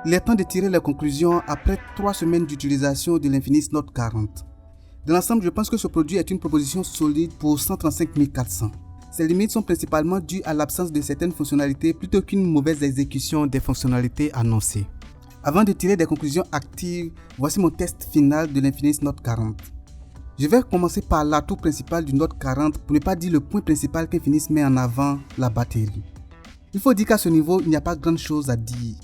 Il est temps de tirer les conclusions après 3 semaines d'utilisation de l'Infinix Note 40. Dans l'ensemble, je pense que ce produit est une proposition solide pour 135 400. Ces limites sont principalement dues à l'absence de certaines fonctionnalités plutôt qu'une mauvaise exécution des fonctionnalités annoncées. Avant de tirer des conclusions actives, voici mon test final de l'Infinix Note 40. Je vais commencer par l'atout principal du Note 40 pour ne pas dire le point principal qu'Infinix met en avant, la batterie. Il faut dire qu'à ce niveau, il n'y a pas grand chose à dire.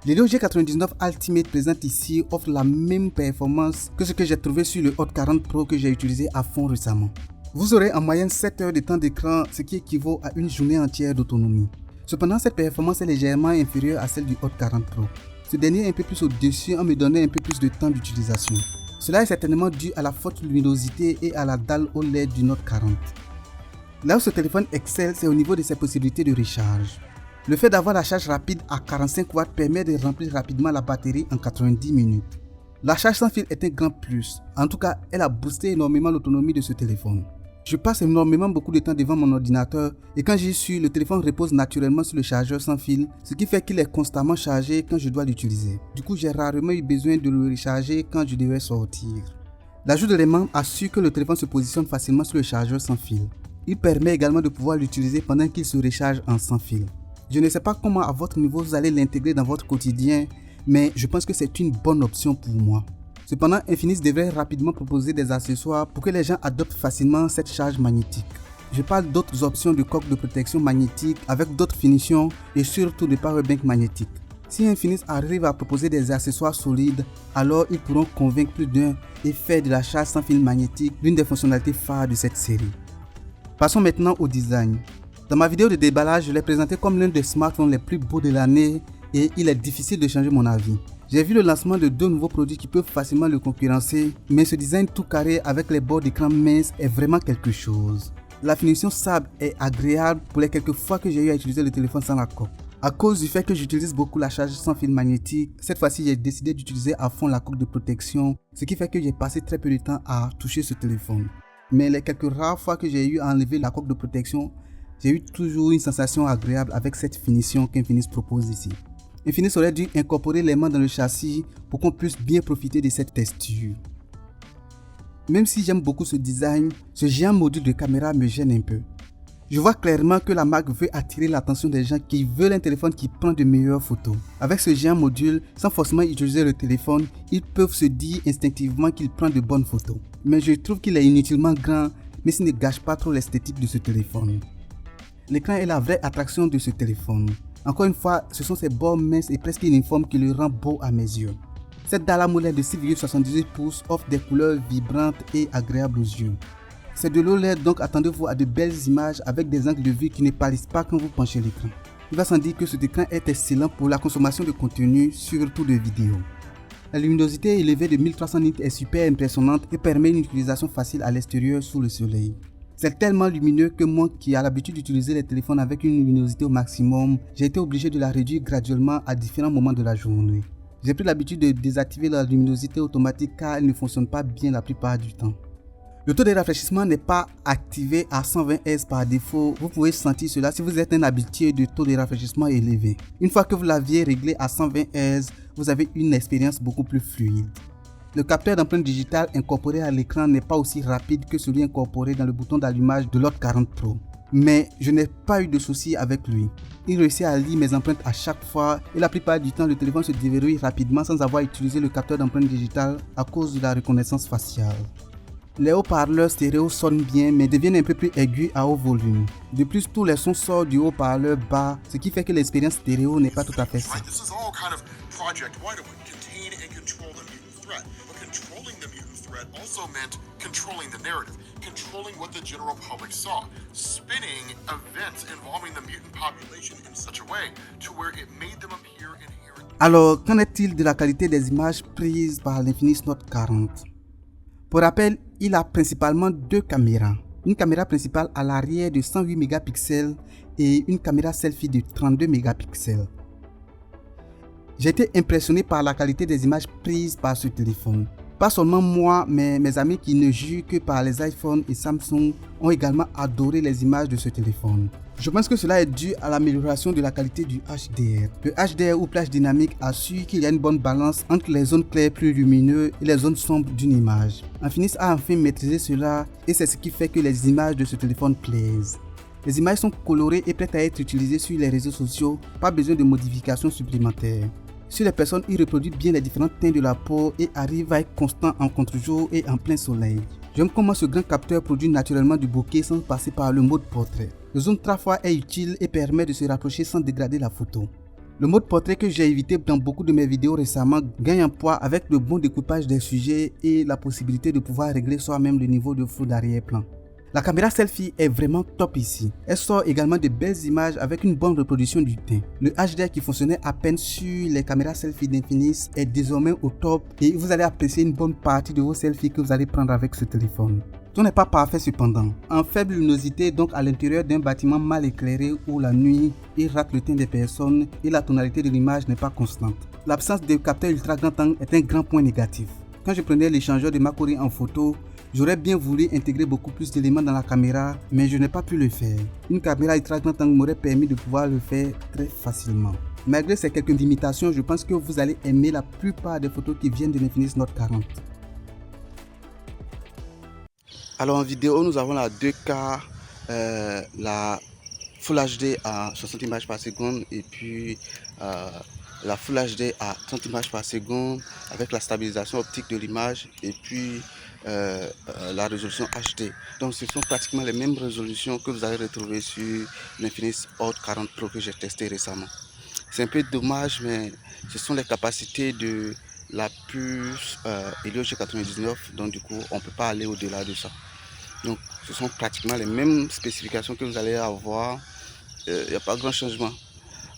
L'Helio G99 Ultimate présent ici offre la même performance que ce que j'ai trouvé sur le Hot 40 Pro que j'ai utilisé à fond récemment. Vous aurez en moyenne 7 heures de temps d'écran, ce qui équivaut à une journée entière d'autonomie. Cependant, cette performance est légèrement inférieure à celle du Hot 40 Pro. Ce dernier est un peu plus au-dessus en me donnant un peu plus de temps d'utilisation. Cela est certainement dû à la forte luminosité et à la dalle OLED du Note 40. Là où ce téléphone excelle, c'est au niveau de ses possibilités de recharge. Le fait d'avoir la charge rapide à 45 watts permet de remplir rapidement la batterie en 90 minutes. La charge sans fil est un grand plus. En tout cas, elle a boosté énormément l'autonomie de ce téléphone. Je passe énormément beaucoup de temps devant mon ordinateur et quand j'y suis, le téléphone repose naturellement sur le chargeur sans fil, ce qui fait qu'il est constamment chargé quand je dois l'utiliser. Du coup, j'ai rarement eu besoin de le recharger quand je devais sortir. L'ajout d'éléments assure que le téléphone se positionne facilement sur le chargeur sans fil. Il permet également de pouvoir l'utiliser pendant qu'il se recharge en sans fil. Je ne sais pas comment à votre niveau vous allez l'intégrer dans votre quotidien, mais je pense que c'est une bonne option pour moi. Cependant, Infinix devrait rapidement proposer des accessoires pour que les gens adoptent facilement cette charge magnétique. Je parle d'autres options de coque de protection magnétique avec d'autres finitions et surtout de powerbank magnétique. Si Infinix arrive à proposer des accessoires solides, alors ils pourront convaincre plus d'un et faire de la charge sans fil magnétique l'une des fonctionnalités phares de cette série. Passons maintenant au design. Dans ma vidéo de déballage, je l'ai présenté comme l'un des smartphones les plus beaux de l'année et il est difficile de changer mon avis. J'ai vu le lancement de 2 nouveaux produits qui peuvent facilement le concurrencer, mais ce design tout carré avec les bords d'écran minces est vraiment quelque chose. La finition sable est agréable pour les quelques fois que j'ai eu à utiliser le téléphone sans la coque. À cause du fait que j'utilise beaucoup la charge sans fil magnétique, cette fois-ci j'ai décidé d'utiliser à fond la coque de protection, ce qui fait que j'ai passé très peu de temps à toucher ce téléphone. Mais les quelques rares fois que j'ai eu à enlever la coque de protection, j'ai eu toujours une sensation agréable avec cette finition qu'Infinix propose ici. Infinix aurait dû incorporer les mains dans le châssis pour qu'on puisse bien profiter de cette texture. Même si j'aime beaucoup ce design, ce géant module de caméra me gêne un peu. Je vois clairement que la marque veut attirer l'attention des gens qui veulent un téléphone qui prend de meilleures photos. Avec ce géant module, sans forcément utiliser le téléphone, ils peuvent se dire instinctivement qu'il prend de bonnes photos. Mais je trouve qu'il est inutilement grand, mais ce ne gâche pas trop l'esthétique de ce téléphone. L'écran est la vraie attraction de ce téléphone. Encore une fois, ce sont ces bords minces et presque uniformes qui le rendent beau à mes yeux. Cette dalle AMOLED de 6,78 pouces offre des couleurs vibrantes et agréables aux yeux. C'est de l'OLED, donc attendez-vous à de belles images avec des angles de vue qui ne pâlissent pas quand vous penchez l'écran. Il va sans dire que cet écran est excellent pour la consommation de contenu, surtout de vidéos. La luminosité élevée de 1300 nits est super impressionnante et permet une utilisation facile à l'extérieur sous le soleil. C'est tellement lumineux que moi qui ai l'habitude d'utiliser les téléphones avec une luminosité au maximum, j'ai été obligé de la réduire graduellement à différents moments de la journée. J'ai pris l'habitude de désactiver la luminosité automatique car elle ne fonctionne pas bien la plupart du temps. Le taux de rafraîchissement n'est pas activé à 120 Hz par défaut, vous pouvez sentir cela si vous êtes un habitué de taux de rafraîchissement élevé. Une fois que vous l'aviez réglé à 120 Hz, vous avez une expérience beaucoup plus fluide. Le capteur d'empreinte digitale incorporé à l'écran n'est pas aussi rapide que celui incorporé dans le bouton d'allumage de l'Hot 40 Pro. Mais je n'ai pas eu de soucis avec lui. Il réussit à lire mes empreintes à chaque fois et la plupart du temps le téléphone se déverrouille rapidement sans avoir utilisé le capteur d'empreinte digitale à cause de la reconnaissance faciale. Les haut-parleurs stéréo sonnent bien mais deviennent un peu plus aigus à haut volume. De plus, tous les sons sortent du haut-parleur bas, ce qui fait que l'expérience stéréo n'est pas tout à fait ça. Controlling the mutant threat also meant controlling the narrative, controlling what the general public saw, spinning events involving the mutant population in such a way to where it made them appear inherent. Alors, qu'en est-il de la qualité des images prises par l'Infinix Note 40? Pour rappel, il a principalement 2 caméras. Une caméra principale à l'arrière de 108 mégapixels et une caméra selfie de 32 mégapixels. J'ai été impressionné par la qualité des images prises par ce téléphone. Pas seulement moi, mais mes amis qui ne jugent que par les iPhones et Samsung ont également adoré les images de ce téléphone. Je pense que cela est dû à l'amélioration de la qualité du HDR. Le HDR ou plage dynamique assure qu'il y a une bonne balance entre les zones claires plus lumineuses et les zones sombres d'une image. Infinis a enfin maîtrisé cela et c'est ce qui fait que les images de ce téléphone plaisent. Les images sont colorées et prêtes à être utilisées sur les réseaux sociaux, pas besoin de modifications supplémentaires. Si les personnes y reproduisent bien les différents teints de la peau et arrivent à être constants en contre-jour et en plein soleil. J'aime comment ce grand capteur produit naturellement du bokeh sans passer par le mode portrait. Le zoom 3 fois est utile et permet de se rapprocher sans dégrader la photo. Le mode portrait que j'ai évité dans beaucoup de mes vidéos récemment gagne en poids avec le bon découpage des sujets et la possibilité de pouvoir régler soi-même le niveau de flou d'arrière-plan. La caméra selfie est vraiment top ici. Elle sort également de belles images avec une bonne reproduction du teint. Le HDR qui fonctionnait à peine sur les caméras selfie d'Infinis est désormais au top et vous allez apprécier une bonne partie de vos selfies que vous allez prendre avec ce téléphone. Tout n'est pas parfait cependant. En faible luminosité, donc à l'intérieur d'un bâtiment mal éclairé ou la nuit, il rate le teint des personnes et la tonalité de l'image n'est pas constante. L'absence de capteur ultra grand angle est un grand point négatif. Quand je prenais l'échangeur de Macquarie en photo, j'aurais bien voulu intégrer beaucoup plus d'éléments dans la caméra, mais je n'ai pas pu le faire. Une caméra ultra grand angle m'aurait permis de pouvoir le faire très facilement. Malgré ces quelques limitations, je pense que vous allez aimer la plupart des photos qui viennent de l'Infinis Note 40. Alors en vidéo, nous avons la 2K, la Full HD à 60 images par seconde et puis la Full HD à 30 images par seconde avec la stabilisation optique de l'image et puis la résolution HD. Donc ce sont pratiquement les mêmes résolutions que vous allez retrouver sur l'Infinis Hot 40 Pro que j'ai testé récemment. C'est un peu dommage, mais ce sont les capacités de la puce Helio G99, donc du coup on ne peut pas aller au-delà de ça. Donc ce sont pratiquement les mêmes spécifications que vous allez avoir, il n'y a pas grand changement.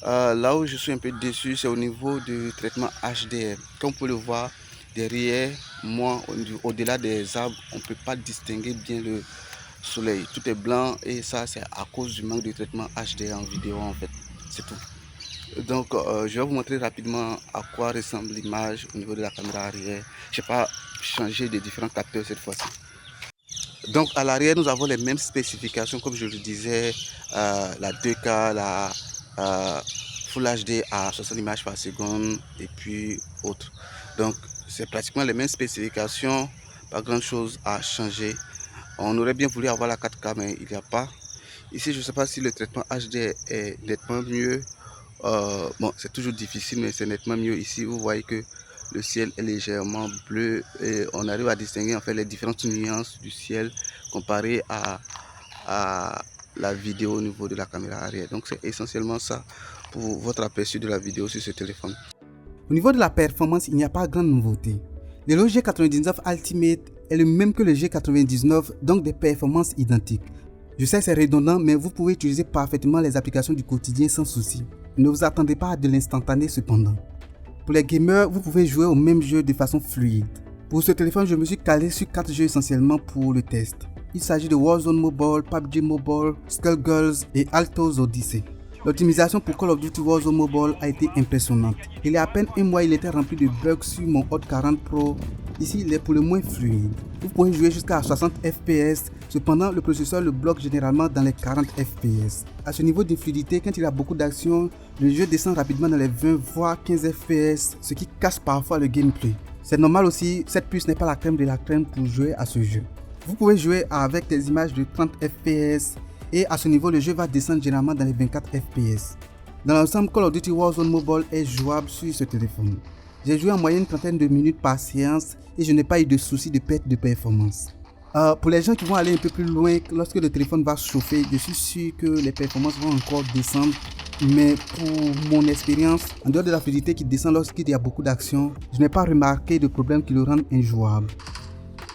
Là où je suis un peu déçu, c'est au niveau du traitement HDR. Comme vous pouvez le voir derrière moi, au-delà des arbres, on ne peut pas distinguer bien le soleil. Tout est blanc et ça c'est à cause du manque de traitement HDR en vidéo en fait, c'est tout. Donc je vais vous montrer rapidement à quoi ressemble l'image au niveau de la caméra arrière. Je n'ai pas changé de différents capteurs cette fois-ci. Donc à l'arrière nous avons les mêmes spécifications comme je le disais, la 2K, la Full HD à 60 images par seconde et puis autres. Donc c'est pratiquement les mêmes spécifications, pas grand chose à changer. On aurait bien voulu avoir la 4K mais il n'y a pas. Ici je ne sais pas si le traitement HD est nettement mieux. Bon, c'est toujours difficile, mais c'est nettement mieux. Ici, vous voyez que le ciel est légèrement bleu et on arrive à distinguer en fait les différentes nuances du ciel comparé à la vidéo au niveau de la caméra arrière. Donc, c'est essentiellement ça pour votre aperçu de la vidéo sur ce téléphone. Au niveau de la performance, il n'y a pas grande nouveauté. Le G99 Ultimate est le même que le G99, donc des performances identiques. Je sais c'est redondant, mais vous pouvez utiliser parfaitement les applications du quotidien sans souci. Ne vous attendez pas à de l'instantané cependant. Pour les gamers, vous pouvez jouer au même jeu de façon fluide. Pour ce téléphone, je me suis calé sur 4 jeux essentiellement pour le test. Il s'agit de Warzone Mobile, PUBG Mobile, Skullgirls et Altos Odyssey. L'optimisation pour Call of Duty Warzone Mobile a été impressionnante. Il y a à peine un mois, il était rempli de bugs sur mon Hot 40 Pro. Ici, il est pour le moins fluide. Vous pouvez jouer jusqu'à 60 fps, cependant le processeur le bloque généralement dans les 40 fps. À ce niveau de fluidité, quand il y a beaucoup d'action, le jeu descend rapidement dans les 20 voire 15 fps, ce qui casse parfois le gameplay. C'est normal aussi, cette puce n'est pas la crème de la crème pour jouer à ce jeu. Vous pouvez jouer avec des images de 30 fps et à ce niveau le jeu va descendre généralement dans les 24 fps. Dans l'ensemble, Call of Duty Warzone Mobile est jouable sur ce téléphone. J'ai joué en moyenne une trentaine de minutes par séance et je n'ai pas eu de soucis de perte de performance. Pour les gens qui vont aller un peu plus loin, lorsque le téléphone va chauffer, je suis sûr que les performances vont encore descendre. Mais pour mon expérience, en dehors de la fluidité qui descend lorsqu'il y a beaucoup d'action, je n'ai pas remarqué de problème qui le rendent injouable.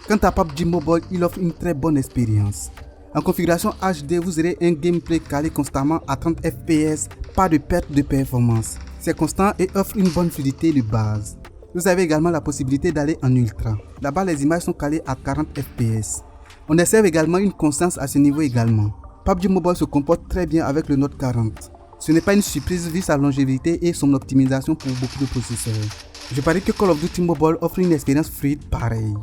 Quant à PUBG Mobile, il offre une très bonne expérience. En configuration HD, vous aurez un gameplay calé constamment à 30 fps, pas de perte de performance. C'est constant et offre une bonne fluidité de base. Vous avez également la possibilité d'aller en ultra. Là-bas, les images sont calées à 40 fps. On observe également une constance à ce niveau également. PUBG Mobile se comporte très bien avec le Note 40. Ce n'est pas une surprise vu sa longévité et son optimisation pour beaucoup de processeurs. Je parie que Call of Duty Mobile offre une expérience fluide pareille.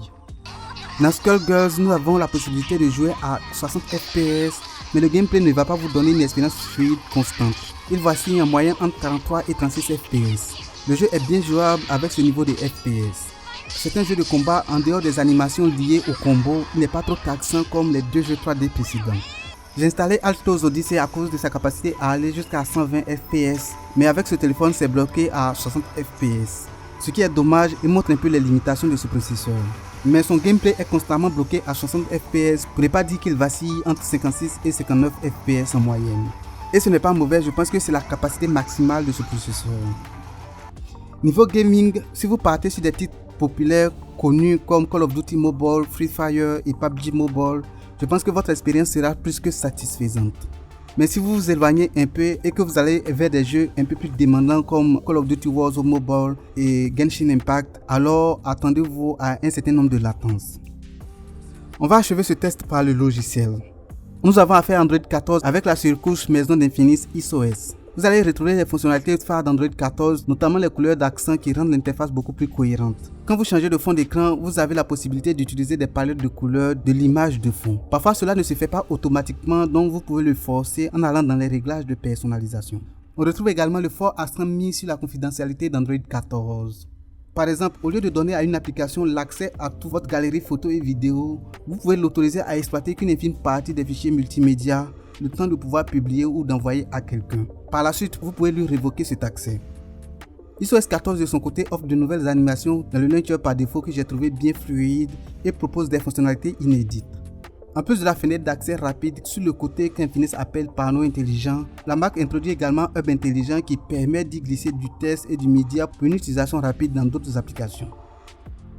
Dans Skullgirls, nous avons la possibilité de jouer à 60 fps mais le gameplay ne va pas vous donner une expérience fluide constante. Il vacille en moyenne entre 43 et 36 FPS. Le jeu est bien jouable avec ce niveau de FPS. C'est un jeu de combat en dehors des animations liées au combo, il n'est pas trop taxant comme les deux jeux 3D précédents. J'ai installé Altos Odyssey à cause de sa capacité à aller jusqu'à 120 FPS, mais avec ce téléphone c'est bloqué à 60 FPS. Ce qui est dommage et montre un peu les limitations de ce processeur. Mais son gameplay est constamment bloqué à 60 FPS pour ne pas dire qu'il vacille entre 56 et 59 FPS en moyenne. Et ce n'est pas mauvais, je pense que c'est la capacité maximale de ce processeur. Niveau gaming, si vous partez sur des titres populaires connus comme Call of Duty Mobile, Free Fire et PUBG Mobile, je pense que votre expérience sera plus que satisfaisante. Mais si vous vous éloignez un peu et que vous allez vers des jeux un peu plus demandants comme Call of Duty Warzone Mobile et Genshin Impact, alors attendez-vous à un certain nombre de latences. On va achever ce test par le logiciel. Nous avons affaire à Android 14 avec la surcouche maison d'Infinis ISOS. Vous allez retrouver les fonctionnalités phares d'Android 14, notamment les couleurs d'accent qui rendent l'interface beaucoup plus cohérente. Quand vous changez de fond d'écran, vous avez la possibilité d'utiliser des palettes de couleurs de l'image de fond. Parfois, cela ne se fait pas automatiquement, donc vous pouvez le forcer en allant dans les réglages de personnalisation. On retrouve également le fort accent mis sur la confidentialité d'Android 14. Par exemple, au lieu de donner à une application l'accès à toute votre galerie photos et vidéos, vous pouvez l'autoriser à exploiter qu'une infime partie des fichiers multimédia, le temps de pouvoir publier ou d'envoyer à quelqu'un. Par la suite, vous pouvez lui révoquer cet accès. ISOS 14 de son côté offre de nouvelles animations dans le launcher par défaut que j'ai trouvé bien fluide et propose des fonctionnalités inédites. En plus de la fenêtre d'accès rapide sur le côté qu'Infinis appelle panneau intelligent, la marque introduit également un hub intelligent qui permet d'y glisser du texte et du média pour une utilisation rapide dans d'autres applications.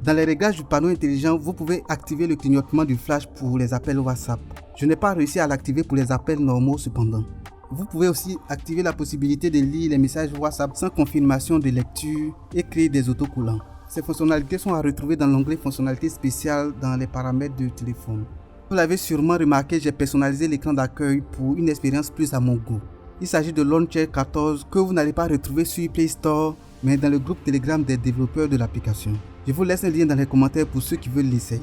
Dans les réglages du panneau intelligent, vous pouvez activer le clignotement du flash pour les appels WhatsApp. Je n'ai pas réussi à l'activer pour les appels normaux cependant. Vous pouvez aussi activer la possibilité de lire les messages WhatsApp sans confirmation de lecture et créer des autocollants. Ces fonctionnalités sont à retrouver dans l'onglet fonctionnalités spéciales dans les paramètres du téléphone. Vous l'avez sûrement remarqué, j'ai personnalisé l'écran d'accueil pour une expérience plus à mon goût. Il s'agit de Launcher 14 que vous n'allez pas retrouver sur Play Store, mais dans le groupe Telegram des développeurs de l'application. Je vous laisse un lien dans les commentaires pour ceux qui veulent l'essayer.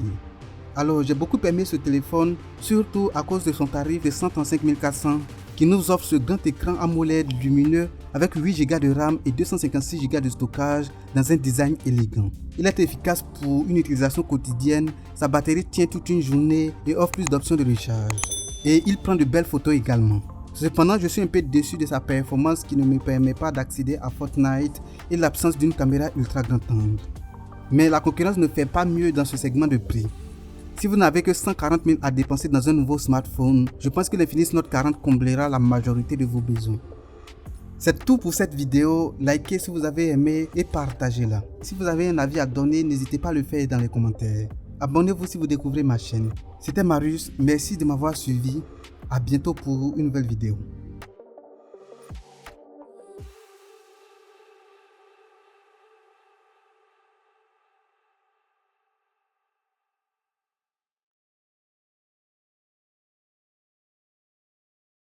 Alors, j'ai beaucoup aimé ce téléphone, surtout à cause de son tarif de 135 400 qui nous offre ce grand écran AMOLED lumineux avec 8 Go de RAM et 256 Go de stockage dans un design élégant. Il est efficace pour une utilisation quotidienne, sa batterie tient toute une journée et offre plus d'options de recharge. Et il prend de belles photos également. Cependant, je suis un peu déçu de sa performance qui ne me permet pas d'accéder à Fortnite et l'absence d'une caméra ultra grand angle. Mais la concurrence ne fait pas mieux dans ce segment de prix. Si vous n'avez que 140 000 à dépenser dans un nouveau smartphone, je pense que l'Infinis Note 40 comblera la majorité de vos besoins. C'est tout pour cette vidéo, likez si vous avez aimé et partagez-la. Si vous avez un avis à donner, n'hésitez pas à le faire dans les commentaires. Abonnez-vous si vous découvrez ma chaîne. C'était Marius, merci de m'avoir suivi. À bientôt pour une nouvelle vidéo.